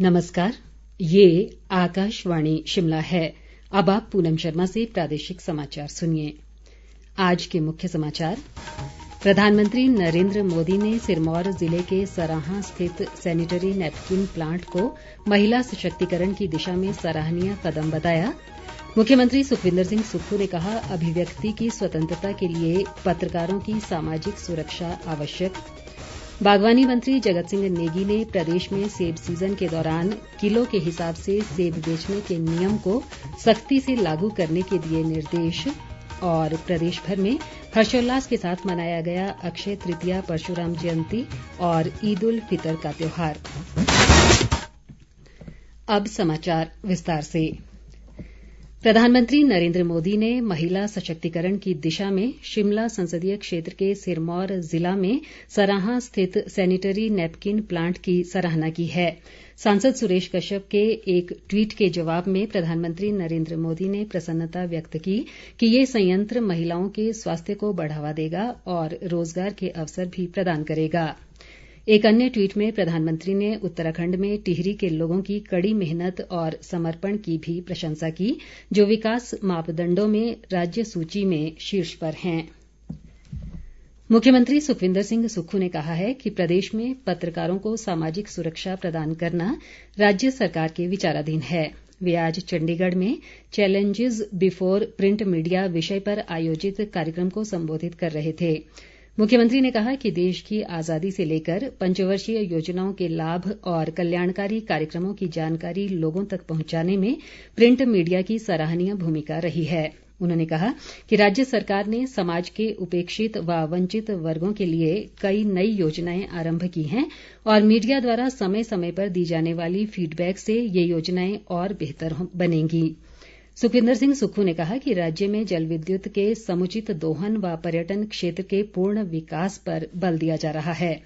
नमस्कार, ये आकाशवाणी शिमला है। अब आप पूनम शर्मा से प्रादेशिक समाचार सुनिए। आज के मुख्य समाचार। प्रधानमंत्री नरेंद्र मोदी ने सिरमौर जिले के सराहां स्थित सैनिटरी नैपकिन प्लांट को महिला सशक्तिकरण की दिशा में सराहनीय कदम बताया। मुख्यमंत्री सुखविंदर सिंह सुक्खू ने कहा, अभिव्यक्ति की स्वतंत्रता के लिए पत्रकारों की सामाजिक सुरक्षा आवश्यक। बागवानी मंत्री जगत सिंह नेगी ने प्रदेश में सेब सीजन के दौरान किलो के हिसाब से सेब बेचने के नियम को सख्ती से लागू करने के दिए निर्देश। और प्रदेश भर में हर्षोल्लास के साथ मनाया गया अक्षय तृतीया, परशुराम जयंती और ईद उल फितर का त्योहार। अब समाचार विस्तार से। प्रधानमंत्री नरेंद्र मोदी ने महिला सशक्तिकरण की दिशा में शिमला संसदीय क्षेत्र के सिरमौर जिला में सराहां स्थित सैनिटरी नैपकिन प्लांट की सराहना की है। सांसद सुरेश कश्यप के एक ट्वीट के जवाब में प्रधानमंत्री नरेंद्र मोदी ने प्रसन्नता व्यक्त की कि ये संयंत्र महिलाओं के स्वास्थ्य को बढ़ावा देगा और रोजगार के अवसर भी प्रदान करेगा। एक अन्य ट्वीट में प्रधानमंत्री ने उत्तराखंड में टिहरी के लोगों की कड़ी मेहनत और समर्पण की भी प्रशंसा की, जो विकास मापदंडों में राज्य सूची में शीर्ष पर हैं। मुख्यमंत्री सुखविंदर सिंह सुक्खू ने कहा है कि प्रदेश में पत्रकारों को सामाजिक सुरक्षा प्रदान करना राज्य सरकार के विचाराधीन है। वे आज चंडीगढ़ में चैलेंजेस बिफोर प्रिंट मीडिया विषय पर आयोजित कार्यक्रम को संबोधित कर रहे थे। मुख्यमंत्री ने कहा कि देश की आज़ादी से लेकर पंचवर्षीय योजनाओं के लाभ और कल्याणकारी कार्यक्रमों की जानकारी लोगों तक पहुंचाने में प्रिंट मीडिया की सराहनीय भूमिका रही है। उन्होंने कहा कि राज्य सरकार ने समाज के उपेक्षित व वंचित वर्गों के लिए कई नई योजनाएं आरंभ की हैं और मीडिया द्वारा समय समय पर दी जाने वाली फीडबैक से ये योजनाएं और बेहतर बनेंगी। सुखविंदर सिंह सुक्खू ने कहा कि राज्य में जल विद्युत के समुचित दोहन व पर्यटन क्षेत्र के पूर्ण विकास पर बल दिया जा रहा है।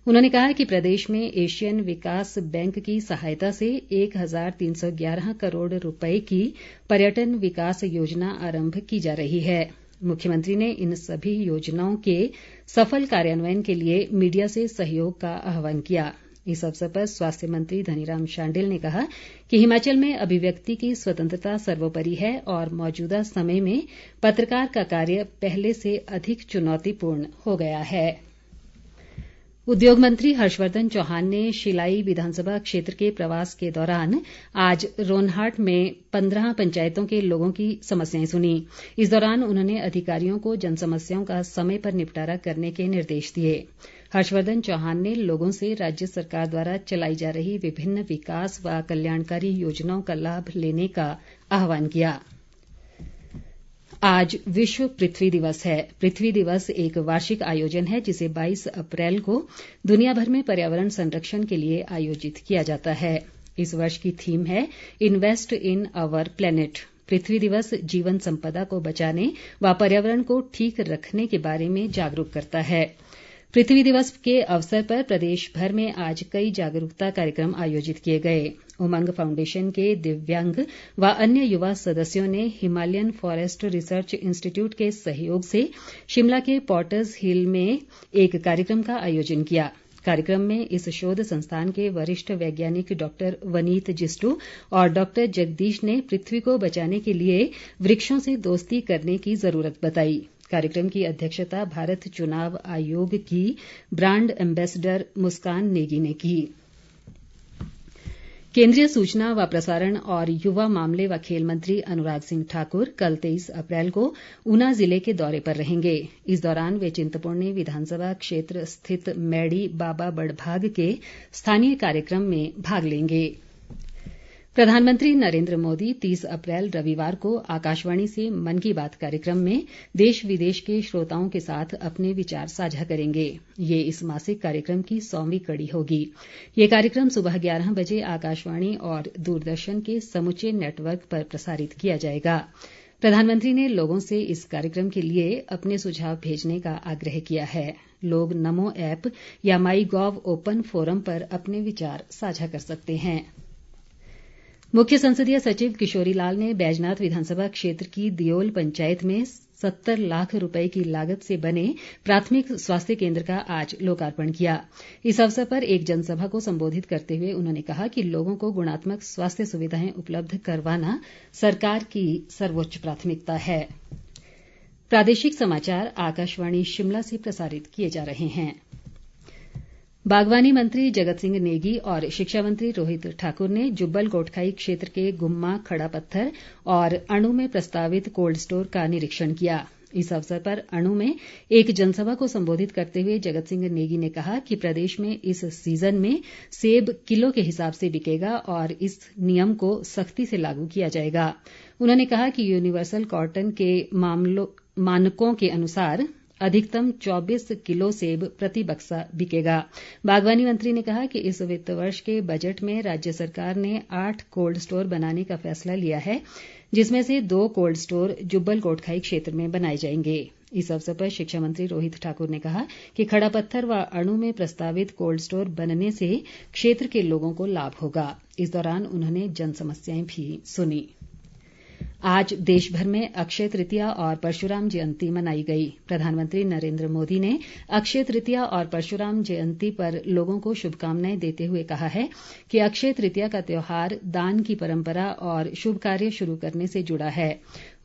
उन्होंने कहा कि प्रदेश में एशियन विकास बैंक की सहायता से 1311 करोड़ रुपए की पर्यटन विकास योजना आरंभ की जा रही है। मुख्यमंत्री ने इन सभी योजनाओं के सफल कार्यान्वयन के लिए मीडिया से सहयोग का आह्वान किया। इस अवसर पर स्वास्थ्य मंत्री धनीराम शांडिल ने कहा कि हिमाचल में अभिव्यक्ति की स्वतंत्रता सर्वोपरि है और मौजूदा समय में पत्रकार का कार्य पहले से अधिक चुनौतीपूर्ण हो गया है। उद्योग मंत्री हर्षवर्धन चौहान ने शिलाई विधानसभा क्षेत्र के प्रवास के दौरान आज रोनहाट में 15 पंचायतों के लोगों की समस्याएं सुनी। इस दौरान उन्होंने अधिकारियों को जनसमस्याओं का समय पर निपटारा करने के निर्देश दिए। हर्षवर्धन चौहान ने लोगों से राज्य सरकार द्वारा चलाई जा रही विभिन्न विकास व कल्याणकारी योजनाओं का लाभ लेने का आह्वान किया। आज विश्व पृथ्वी दिवस है। पृथ्वी दिवस एक वार्षिक आयोजन है जिसे 22 अप्रैल को दुनिया भर में पर्यावरण संरक्षण के लिए आयोजित किया जाता है। इस वर्ष की थीम है इन्वेस्ट इन आवर प्लेनेट। पृथ्वी दिवस जीवन संपदा को बचाने व पर्यावरण को ठीक रखने के बारे में जागरूक करता है। पृथ्वी दिवस के अवसर पर प्रदेश भर में आज कई जागरूकता कार्यक्रम आयोजित किए गए। उमंग फाउंडेशन के दिव्यांग व अन्य युवा सदस्यों ने हिमालयन फॉरेस्ट रिसर्च इंस्टीट्यूट के सहयोग से शिमला के पॉटर्स हिल में एक कार्यक्रम का आयोजन किया। कार्यक्रम में इस शोध संस्थान के वरिष्ठ वैज्ञानिक डॉक्टर वनीत जिस्टू और डॉक्टर जगदीश ने पृथ्वी को बचाने के लिए वृक्षों से दोस्ती करने की जरूरत बताई। कार्यक्रम की अध्यक्षता भारत चुनाव आयोग की ब्रांड एम्बेसडर मुस्कान नेगी ने की। केंद्रीय सूचना व प्रसारण और युवा मामले व खेल मंत्री अनुराग सिंह ठाकुर कल 23 अप्रैल को ऊना जिले के दौरे पर रहेंगे। इस दौरान वे चिंतपूर्णी विधानसभा क्षेत्र स्थित मैड़ी बाबा बड़भाग के स्थानीय कार्यक्रम में भाग लेंगे। प्रधानमंत्री नरेंद्र मोदी 30 अप्रैल रविवार को आकाशवाणी से मन की बात कार्यक्रम में देश विदेश के श्रोताओं के साथ अपने विचार साझा करेंगे। ये इस मासिक कार्यक्रम की 100वीं कड़ी होगी। ये कार्यक्रम सुबह 11 बजे आकाशवाणी और दूरदर्शन के समूचे नेटवर्क पर प्रसारित किया जाएगा। प्रधानमंत्री ने लोगों से इस कार्यक्रम के लिए अपने सुझाव भेजने का आग्रह किया है। लोग नमो ऐप या माई गॉव ओपन फोरम पर अपने विचार साझा कर सकते हैं। मुख्य संसदीय सचिव किशोरी लाल ने बैजनाथ विधानसभा क्षेत्र की दियोल पंचायत में 70 लाख रुपए की लागत से बने प्राथमिक स्वास्थ्य केंद्र का आज लोकार्पण किया। इस अवसर पर एक जनसभा को संबोधित करते हुए उन्होंने कहा कि लोगों को गुणात्मक स्वास्थ्य सुविधाएं उपलब्ध करवाना सरकार की सर्वोच्च प्राथमिकता है। प्रादेशिक समाचार आकाशवाणी शिमला से प्रसारित किए जा रहे हैं। बागवानी मंत्री जगत सिंह नेगी और शिक्षा मंत्री रोहित ठाकुर ने जुब्बल कोटखाई क्षेत्र के गुम्मा खड़ा पत्थर और अणु में प्रस्तावित कोल्ड स्टोर का निरीक्षण किया। इस अवसर पर अणु में एक जनसभा को संबोधित करते हुए जगत सिंह नेगी ने कहा कि प्रदेश में इस सीजन में सेब किलो के हिसाब से बिकेगा और इस नियम को सख्ती से लागू किया जाएगा। उन्होंने कहा कि यूनिवर्सल कॉटन के मानकों के अनुसार अधिकतम 24 किलो सेब प्रति बक्सा बिकेगा। बागवानी मंत्री ने कहा कि इस वित्त वर्ष के बजट में राज्य सरकार ने 8 कोल्ड स्टोर बनाने का फैसला लिया है, जिसमें से 2 कोल्ड स्टोर जुब्बल कोटखाई क्षेत्र में बनाए जाएंगे। इस अवसर पर शिक्षा मंत्री रोहित ठाकुर ने कहा कि खड़ा पत्थर व अणु में प्रस्तावित कोल्ड स्टोर बनने से क्षेत्र के लोगों को लाभ होगा। इस दौरान उन्होंने जन समस्याएं भी सुनी। आज देश भर में अक्षय तृतीया और परशुराम जयंती मनाई गई। प्रधानमंत्री नरेंद्र मोदी ने अक्षय तृतीया और परशुराम जयंती पर लोगों को शुभकामनाएं देते हुए कहा है कि अक्षय तृतीया का त्योहार दान की परंपरा और शुभ कार्य शुरू करने से जुड़ा है।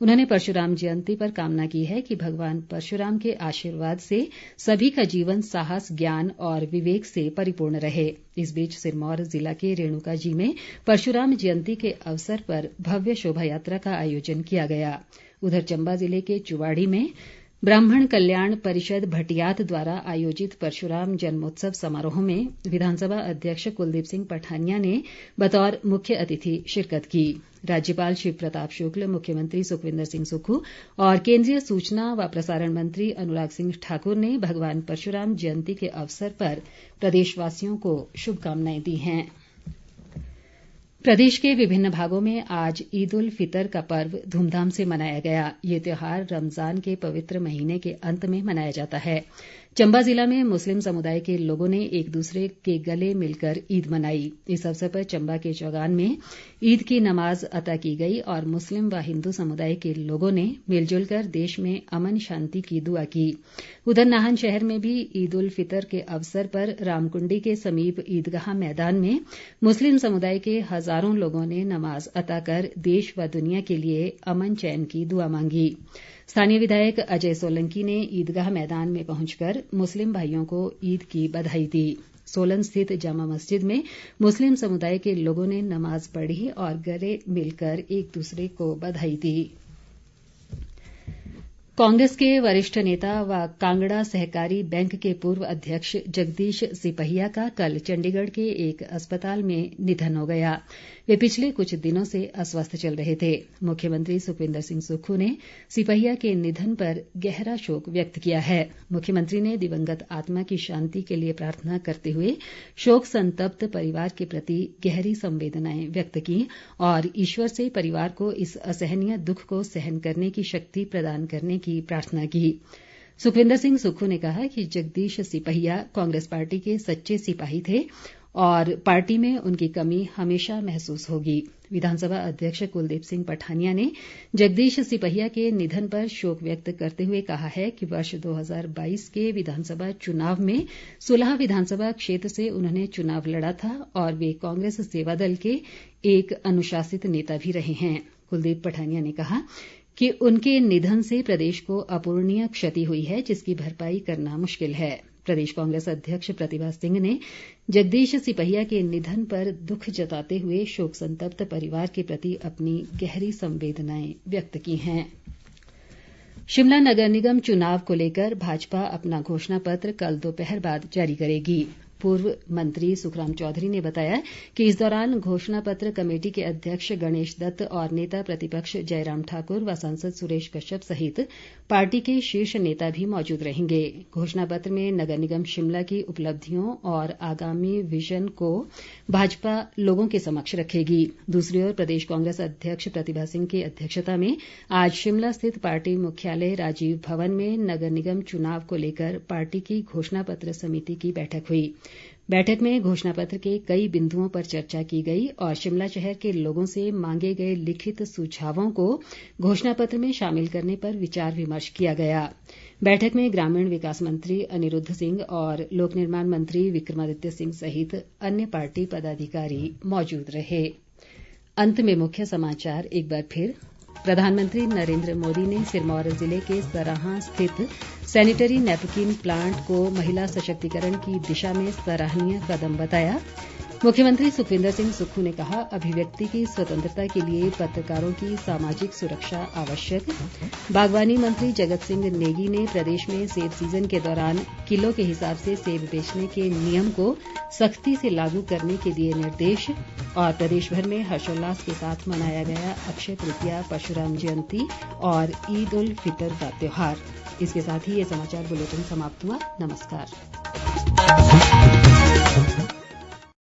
उन्होंने परशुराम जयंती पर कामना की है कि भगवान परशुराम के आशीर्वाद से सभी का जीवन साहस, ज्ञान और विवेक से परिपूर्ण रहे। इस बीच सिरमौर जिला के रेणुका जी में परशुराम जयंती के अवसर पर भव्य शोभा यात्रा का आयोजन किया गया। उधर चंबा जिले के चुवाड़ी में ब्राह्मण कल्याण परिषद भटियात द्वारा आयोजित परशुराम जन्मोत्सव समारोह में विधानसभा अध्यक्ष कुलदीप सिंह पठानिया ने बतौर मुख्य अतिथि शिरकत की। राज्यपाल शिव प्रताप शुक्ल, मुख्यमंत्री सुखविंदर सिंह सुक्खू और केंद्रीय सूचना व प्रसारण मंत्री अनुराग सिंह ठाकुर ने भगवान परशुराम जयंती के अवसर पर प्रदेशवासियों को शुभकामनाएं दी हैं। प्रदेश के विभिन्न भागों में आज ईद उल फितर का पर्व धूमधाम से मनाया गया। ये त्योहार रमजान के पवित्र महीने के अंत में मनाया जाता है। चंबा जिला में मुस्लिम समुदाय के लोगों ने एक दूसरे के गले मिलकर ईद मनाई। इस अवसर पर चंबा के चौगान में ईद की नमाज अता की गई और मुस्लिम व हिंदू समुदाय के लोगों ने मिलजुल कर देश में अमन शांति की दुआ की। उधर नाहन शहर में भी ईद उल फितर के अवसर पर रामकुंडी के समीप ईदगाह मैदान में मुस्लिम समुदाय के हजारों लोगों ने नमाज अता कर देश व दुनिया के लिए अमन चैन की दुआ मांगी। स्थानीय विधायक अजय सोलंकी ने ईदगाह मैदान में पहुंचकर मुस्लिम भाइयों को ईद की बधाई दी। सोलन स्थित जामा मस्जिद में मुस्लिम समुदाय के लोगों ने नमाज पढ़ी और गले मिलकर एक दूसरे को बधाई दी। कांग्रेस के वरिष्ठ नेता व कांगड़ा सहकारी बैंक के पूर्व अध्यक्ष जगदीश सिपहिया का कल चंडीगढ़ के एक अस्पताल में निधन हो गया। वे पिछले कुछ दिनों से अस्वस्थ चल रहे थे। मुख्यमंत्री सुखविंदर सिंह सुक्खू ने सिपहिया के निधन पर गहरा शोक व्यक्त किया है। मुख्यमंत्री ने दिवंगत आत्मा की शांति के लिए प्रार्थना करते हुए शोक संतप्त परिवार के प्रति गहरी संवेदनाएं व्यक्त की और ईश्वर से परिवार को इस असहनीय दुख को सहन करने की शक्ति प्रदान करने की प्रार्थना की। सुखविंदर सिंह सुक्खू ने कहा कि जगदीश सिपहिया कांग्रेस पार्टी के सच्चे सिपाही थे और पार्टी में उनकी कमी हमेशा महसूस होगी। विधानसभा अध्यक्ष कुलदीप सिंह पठानिया ने जगदीश सिपहिया के निधन पर शोक व्यक्त करते हुए कहा है कि वर्ष 2022 के विधानसभा चुनाव में सुलह विधानसभा क्षेत्र से उन्होंने चुनाव लड़ा था और वे कांग्रेस सेवादल के एक अनुशासित नेता भी रहे हैं। कुलदीप पठानिया ने कहा कि उनके निधन से प्रदेश को अपूर्णीय क्षति हुई है, जिसकी भरपाई करना मुश्किल है। प्रदेश कांग्रेस अध्यक्ष प्रतिभा सिंह ने जगदीश सिपहिया के निधन पर दुख जताते हुए शोक संतप्त परिवार के प्रति अपनी गहरी संवेदनाएं व्यक्त की हैं। शिमला नगर निगम चुनाव को लेकर भाजपा अपना घोषणा पत्र कल दोपहर बाद जारी करेगी। पूर्व मंत्री सुखराम चौधरी ने बताया कि इस दौरान घोषणा पत्र कमेटी के अध्यक्ष गणेश दत्त और नेता प्रतिपक्ष जयराम ठाकुर व सांसद सुरेश कश्यप सहित पार्टी के शीर्ष नेता भी मौजूद रहेंगे। घोषणा पत्र में नगर निगम शिमला की उपलब्धियों और आगामी विजन को भाजपा लोगों के समक्ष रखेगी। दूसरी ओर प्रदेश कांग्रेस अध्यक्ष प्रतिभा सिंह की अध्यक्षता में आज शिमला स्थित पार्टी मुख्यालय राजीव भवन में नगर निगम चुनाव को लेकर पार्टी की घोषणा पत्र समिति की बैठक हुई। बैठक में घोषणा पत्र के कई बिंदुओं पर चर्चा की गई और शिमला शहर के लोगों से मांगे गए लिखित सुझावों को घोषणा पत्र में शामिल करने पर विचार विमर्श किया गया। बैठक में ग्रामीण विकास मंत्री अनिरुद्ध सिंह और लोक निर्माण मंत्री विक्रमादित्य सिंह सहित अन्य पार्टी पदाधिकारी मौजूद रहे। अंत में मुख्य समाचार एक बार फिर। प्रधानमंत्री नरेंद्र मोदी ने सिरमौर जिले के सराहां स्थित सैनिटरी नैपकिन प्लांट को महिला सशक्तिकरण की दिशा में सराहनीय कदम बताया। मुख्यमंत्री सुखविंदर सिंह सुक्खू ने कहा, अभिव्यक्ति की स्वतंत्रता के लिए पत्रकारों की सामाजिक सुरक्षा आवश्यक। बागवानी मंत्री जगत सिंह नेगी ने प्रदेश में सेब सीजन के दौरान किलो के हिसाब से सेब बेचने के नियम को सख्ती से लागू करने के दिए निर्देश। और प्रदेश भर में हर्षोल्लास के साथ मनाया गया अक्षय तृतीया, परशुराम जयंती और ईद उल फितर का त्योहार। इसके साथ ही ये समाचार बुलेटिन समाप्त हुआ। नमस्कार।